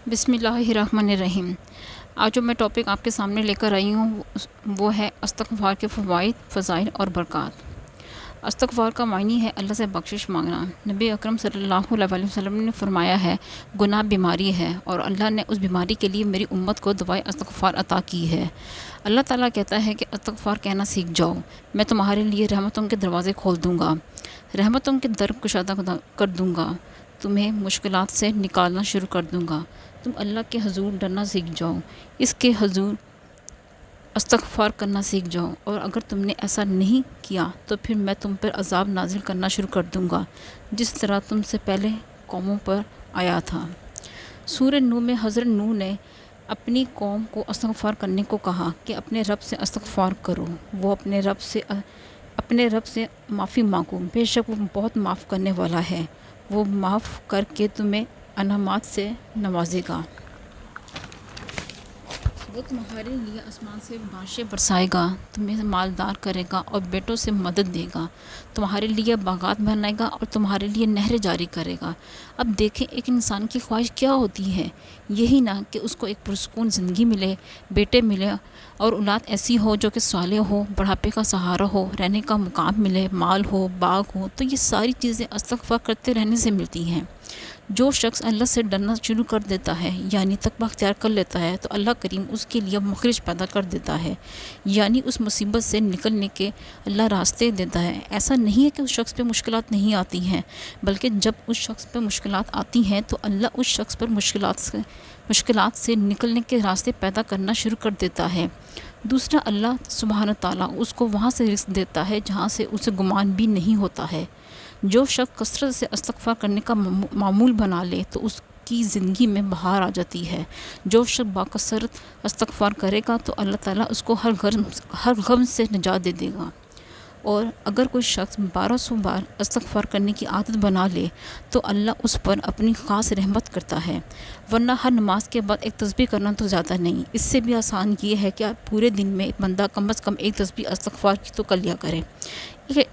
بسم اللہ الرحمن الرحیم۔ آج جو میں ٹاپک آپ کے سامنے لے کر آئی ہوں وہ ہے استغفار کے فوائد، فضائل اور برکات۔ استغفار کا معنی ہے اللہ سے بخشش مانگنا۔ نبی اکرم صلی اللہ علیہ وسلم نے فرمایا ہے گناہ بیماری ہے اور اللہ نے اس بیماری کے لیے میری امت کو دعائے استغفار عطا کی ہے۔ اللہ تعالیٰ کہتا ہے کہ استغفار کہنا سیکھ جاؤ، میں تمہارے لیے رحمتوں کے دروازے کھول دوں گا، رحمتوں کے در کشادہ کر دوں گا، تمہیں مشکلات سے نکالنا شروع کر دوں گا۔ تم اللہ کے حضور ڈرنا سیکھ جاؤ، اس کے حضور استغفار کرنا سیکھ جاؤ، اور اگر تم نے ایسا نہیں کیا تو پھر میں تم پر عذاب نازل کرنا شروع کر دوں گا جس طرح تم سے پہلے قوموں پر آیا تھا۔ سورہ نوح میں حضرت نوح نے اپنی قوم کو استغفار کرنے کو کہا کہ اپنے رب سے استغفار کرو، وہ اپنے رب سے معافی مانگو، بے شک وہ بہت معاف کرنے والا ہے، وہ معاف کر کے تمہیں انعامات سے نوازے گا، وہ تمہارے لیے آسمان سے بارشیں برسائے گا، تمہیں مالدار کرے گا اور بیٹوں سے مدد دے گا، تمہارے لیے باغات بنائے گا اور تمہارے لیے نہریں جاری کرے گا۔ اب دیکھیں ایک انسان کی خواہش کیا ہوتی ہے، یہی نہ کہ اس کو ایک پرسکون زندگی ملے، بیٹے ملے اور اولاد ایسی ہو جو کہ صالح ہو، بڑھاپے کا سہارا ہو، رہنے کا مقام ملے، مال ہو، باغ ہو، تو یہ ساری چیزیں استغفار کرتے رہنے سے ملتی ہیں۔ جو شخص اللہ سے ڈرنا شروع کر دیتا ہے یعنی تقویٰ اختیار کر لیتا ہے تو اللہ کریم اس کے لیے مخرج پیدا کر دیتا ہے، یعنی اس مصیبت سے نکلنے کے اللہ راستے دیتا ہے۔ ایسا نہیں ہے کہ اس شخص پہ مشکلات نہیں آتی ہیں، بلکہ جب اس شخص پہ مشکلات آتی ہیں تو اللہ اس شخص پر مشکلات سے نکلنے کے راستے پیدا کرنا شروع کر دیتا ہے۔ دوسرا، اللہ سبحانہ تعالیٰ اس کو وہاں سے رزق دیتا ہے جہاں سے اسے گمان بھی نہیں ہوتا ہے۔ جو شخص کثرت سے استغفار کرنے کا معمول بنا لے تو اس کی زندگی میں بہار آ جاتی ہے۔ جو شخص باکثرت استغفار کرے گا تو اللہ تعالیٰ اس کو ہر غم سے نجات دے دے گا، اور اگر کوئی شخص 1200 بار استغفار کرنے کی عادت بنا لے تو اللہ اس پر اپنی خاص رحمت کرتا ہے۔ ورنہ ہر نماز کے بعد ایک تسبیح کرنا تو زیادہ نہیں، اس سے بھی آسان یہ ہے کہ پورے دن میں بندہ کم از کم ایک تسبیح استغفار کی تو کر لیا کرے۔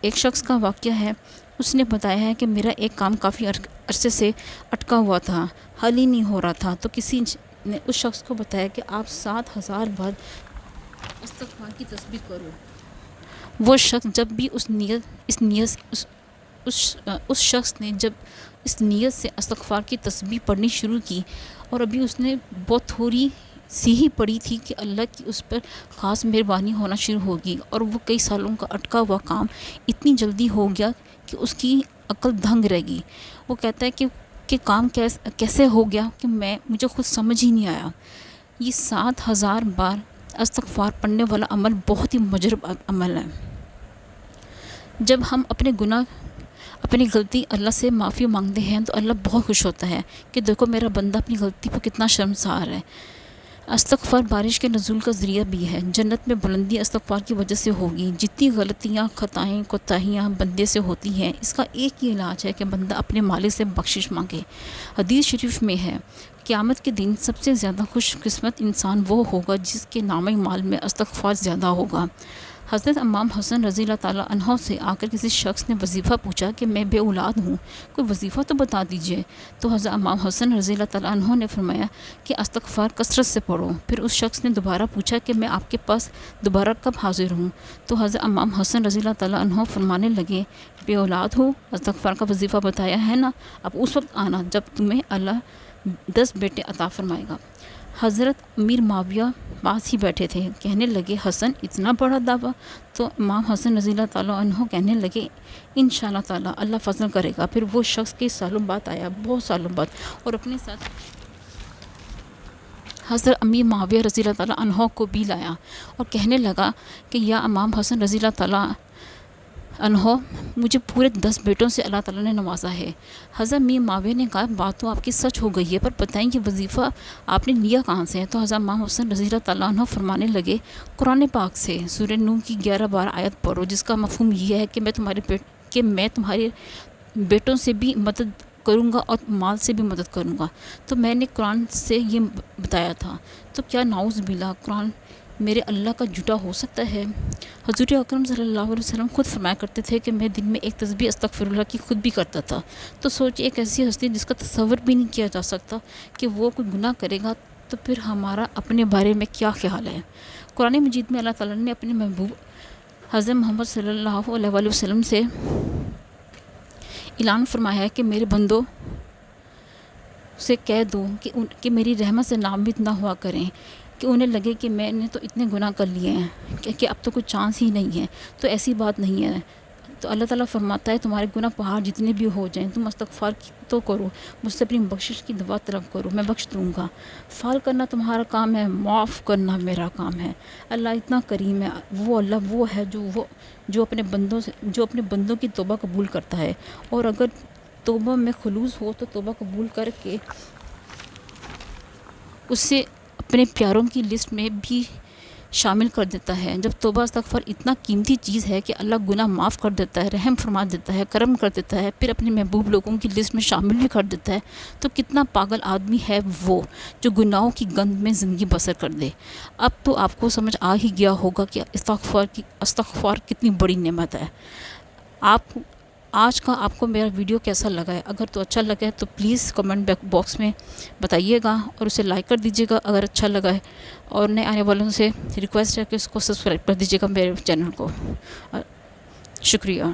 ایک شخص کا واقعہ ہے، اس نے بتایا ہے کہ میرا ایک کام کافی عرصے سے اٹکا ہوا تھا، حل ہی نہیں ہو رہا تھا، تو کسی نے اس شخص کو بتایا کہ آپ 7000 بار استغفار کی تسبیح کرو۔ وہ شخص جب بھی اس شخص نے جب اس نیت سے استغفار کی تسبیح پڑھنی شروع کی، اور ابھی اس نے بہت تھوڑی سی ہی پڑھی تھی کہ اللہ کی اس پر خاص مہربانی ہونا شروع ہوگی، اور وہ کئی سالوں کا اٹکا ہوا کام اتنی جلدی ہو گیا کہ اس کی عقل دھنگ رہ گئی۔ وہ کہتا ہے کہ کام کیسے ہو گیا کہ مجھے خود سمجھ ہی نہیں آیا۔ یہ 7000 بار استغفار پڑھنے والا عمل بہت ہی مجرب عمل ہے۔ جب ہم اپنی غلطی اللہ سے معافی مانگتے ہیں تو اللہ بہت خوش ہوتا ہے کہ دیکھو میرا بندہ اپنی غلطی پر کتنا شرمسار ہے۔ استغفار بارش کے نزول کا ذریعہ بھی ہے، جنت میں بلندی استغفار کی وجہ سے ہوگی۔ جتنی غلطیاں، خطائیں، کوتاہیاں بندے سے ہوتی ہیں، اس کا ایک ہی علاج ہے کہ بندہ اپنے مالک سے بخشش مانگے۔ حدیث شریف میں ہے قیامت کے دن سب سے زیادہ خوش قسمت انسان وہ ہوگا جس کے نامہ مال میں استغفار زیادہ ہوگا۔ حضرت امام حسن رضی اللہ تعالیٰ عنہ سے آ کر کسی شخص نے وظیفہ پوچھا کہ میں بے اولاد ہوں، کوئی وظیفہ تو بتا دیجئے۔ تو حضرت امام حسن رضی اللہ تعالیٰ عنہ نے فرمایا کہ استغفار کثرت سے پڑھو۔ پھر اس شخص نے دوبارہ پوچھا کہ میں آپ کے پاس دوبارہ کب حاضر ہوں؟ تو حضرت امام حسن رضی اللہ تعالیٰ عنہ فرمانے لگے بے اولاد ہو، استغفار کا وظیفہ بتایا ہے نا، اب اس وقت آنا جب تمہیں اللہ 10 بیٹے عطا فرمائے گا۔ حضرت امیر معاویہ پاس ہی بیٹھے تھے، کہنے لگے حسن اتنا بڑا دعویٰ؟ تو امام حسن رضی اللہ تعالیٰ عنہ کہنے لگے انشاءاللہ تعالیٰ اللہ فضل کرے گا۔ پھر وہ شخص کئی سالوں بعد آیا، بہت سالوں بعد، اور اپنے ساتھ حضرت امیر معاویہ رضی اللہ تعالیٰ عنہ کو بھی لایا اور کہنے لگا کہ یا امام حسن رضی اللہ تعالیٰ عنہ، مجھے پورے 10 بیٹوں سے اللہ تعالیٰ نے نوازا ہے۔ حضرت امیر معاویہ نے کہا بات تو آپ کی سچ ہو گئی ہے، پر بتائیں کہ وظیفہ آپ نے لیا کہاں سے ہے؟ تو حضرت امام حسن رضی اللہ تعالیٰ عنہ فرمانے لگے قرآن پاک سے، سورہ نوح کی 11 بار آیت پڑھو، جس کا مفہوم یہ ہے کہ میں تمہارے بیٹوں سے بھی مدد کروں گا اور مال سے بھی مدد کروں گا۔ تو میں نے قرآن سے یہ بتایا تھا، تو کیا نعوذ باللہ قرآن میرے اللہ کا جھوٹا ہو سکتا ہے؟ حضور اکرم صلی اللہ علیہ وسلم خود فرمایا کرتے تھے کہ میں دن میں ایک تسبیح استغفر اللہ کی خود بھی کرتا تھا۔ تو سوچئے ایک ایسی ہستی جس کا تصور بھی نہیں کیا جا سکتا کہ وہ کوئی گناہ کرے گا، تو پھر ہمارا اپنے بارے میں کیا خیال ہے؟ قرآن مجید میں اللہ تعالیٰ نے اپنے محبوب حضرت محمد صلی اللہ علیہ وآلہ وسلم سے اعلان فرمایا ہے کہ میرے بندوں سے کہہ دو کہ میری رحمت سے نامید نہ ہوا کریں، کہ انہیں لگے کہ میں نے تو اتنے گناہ کر لیے ہیں کہ اب تو کوئی چانس ہی نہیں ہے۔ تو ایسی بات نہیں ہے۔ تو اللہ تعالیٰ فرماتا ہے تمہارے گناہ پہاڑ جتنے بھی ہو جائیں تم استغفار تو کرو، مجھ سے اپنی بخشش کی دعا طلب کرو، میں بخش دوں گا۔ فعال کرنا تمہارا کام ہے، معاف کرنا میرا کام ہے۔ اللہ اتنا کریم ہے، وہ اللہ وہ ہے جو اپنے بندوں کی توبہ قبول کرتا ہے، اور اگر توبہ میں خلوص ہو تو توبہ قبول کر کے اسے اپنے پیاروں کی لسٹ میں بھی شامل کر دیتا ہے۔ جب توبہ استغفار اتنا قیمتی چیز ہے کہ اللہ گناہ معاف کر دیتا ہے، رحم فرما دیتا ہے، کرم کر دیتا ہے، پھر اپنے محبوب لوگوں کی لسٹ میں شامل بھی کر دیتا ہے، تو کتنا پاگل آدمی ہے وہ جو گناہوں کی گند میں زندگی بسر کر دے۔ اب تو آپ کو سمجھ آ ہی گیا ہوگا کہ استغفار کتنی بڑی نعمت ہے۔ آج کا آپ کو میرا ویڈیو کیسا لگا ہے؟ اگر تو اچھا لگا ہے تو پلیز کمنٹ باکس میں بتائیے گا، اور اسے لائک کر دیجیے گا اگر اچھا لگا ہے، اور نئے آنے والوں سے ریکویسٹ ہے کہ اس کو سبسکرائب کر دیجیے گا میرے چینل کو۔ شکریہ۔